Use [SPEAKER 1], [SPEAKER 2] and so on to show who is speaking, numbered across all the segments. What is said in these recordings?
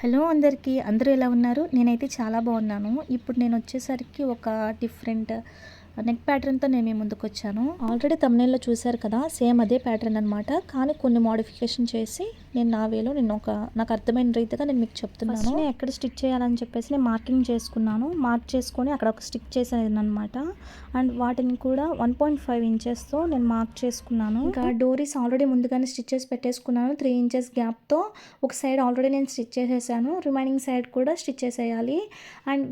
[SPEAKER 1] Hello అందరికీ. అందరూ ఎలా ఉన్నారు? నేనైతే చాలా బాగున్నాను. ఇప్పుడు నేనొచ్చేసరికి ఒక డిఫరెంట్ నెక్ ప్యాటర్న్‌తో నేను మీ ముందుకొచ్చాను. ఆల్రెడీ థంబ్‌నెయిల్‌లో చూసారు కదా! సేమ్ అదే ప్యాటర్న్ అనమాట. కానీ కొన్ని మోడిఫికేషన్ చేసి నేను నా వేలో నాకు అర్థమైన రీతిగా నేను మీకు చెప్తున్నాను. ఫస్ట్ నేను ఎక్కడ స్టిచ్ చేయాలని చెప్పేసి నేను మార్కింగ్ చేసుకున్నాను. మార్క్ చేసుకొని అక్కడ ఒక స్టిక్ చేశాననమాట. అండ్ వాటిని కూడా 1.5 ఇంచెస్‌తో నేను మార్క్ చేసుకున్నాను. ఇంకా డోరీస్ ఆల్రెడీ ముందుగానే స్టిచ్ చేసి పెట్టేసుకున్నాను. 3 ఇంచెస్ గ్యాప్‌తో ఒక సైడ్ ఆల్రెడీ నేను స్టిచ్ చేసేసాను. రిమైనింగ్ సైడ్ కూడా స్టిచ్ చేసేయాలి. అండ్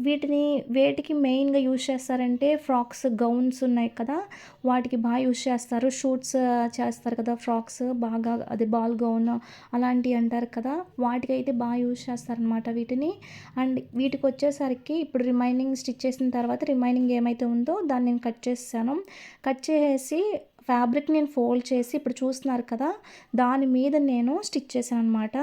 [SPEAKER 1] వేటికి మెయిన్‌గా యూజ్ చేస్తారంటే ఫ్రాక్స్, గౌన్స్ ఉన్నాయి కదా! వాటికి బాగా యూజ్ చేస్తారు. షూట్స్ చేస్తారు కదా! ఫ్రాక్స్ బాగా అది బాల్ గౌన్ అలాంటివి అంటారు కదా! వాటికైతే బాగా యూజ్ చేస్తారనమాట వీటిని. అండ్ వీటికొచ్చేసరికి ఇప్పుడు రిమైనింగ్ స్టిచ్ చేసిన తర్వాత రిమైనింగ్ ఏమైతే ఉందో దాన్ని నేను కట్ చేసేసాను. కట్ చేసేసి ఫ్యాబ్రిక్ నేను ఫోల్డ్ చేసి ఇప్పుడు చూస్తున్నారు కదా! దాని మీద నేను స్టిచ్ చేశాననమాట.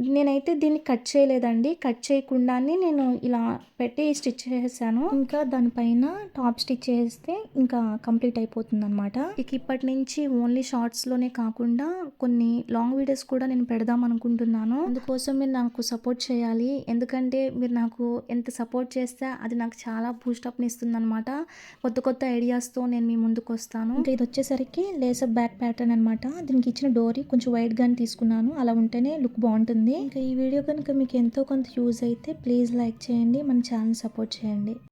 [SPEAKER 1] నేనైతే దీన్ని కట్ చేయలేదండి. కట్ చేయకుండానే నేను ఇలా పెట్టి స్టిచ్ చేసేసాను. ఇంకా దానిపైన టాప్ స్టిచ్ చేస్తే ఇంకా కంప్లీట్ అయిపోతుందనమాట. ఇక ఇప్పటి నుంచి ఓన్లీ షార్ట్స్‌లోనే కాకుండా కొన్ని లాంగ్ వీడియోస్ కూడా నేను పెడదాం అనుకుంటున్నాను. అందుకోసం మీరు నాకు సపోర్ట్ చేయాలి. ఎందుకంటే మీరు నాకు ఎంత సపోర్ట్ చేస్తే అది నాకు చాలా బూస్టప్‌ని ఇస్తుందనమాట. కొత్త కొత్త ఐడియాస్‌తో నేను మీ ముందుకొస్తాను. ఇంకా ఇది వచ్చేసరికి లేసప్ బ్యాక్ ప్యాటర్న్ అనమాట. దీనికి ఇచ్చిన డోరీ కొంచెం వైడ్‌గానే తీసుకున్నాను. అలా ఉంటేనే లుక్ బాగుంటుంది. ఇంకా ఈ వీడియో కనుక మీకు ఎంతో కొంత యూజ్ అయితే ప్లీజ్ లైక్ చేయండి. మన ఛానల్ సపోర్ట్ చేయండి.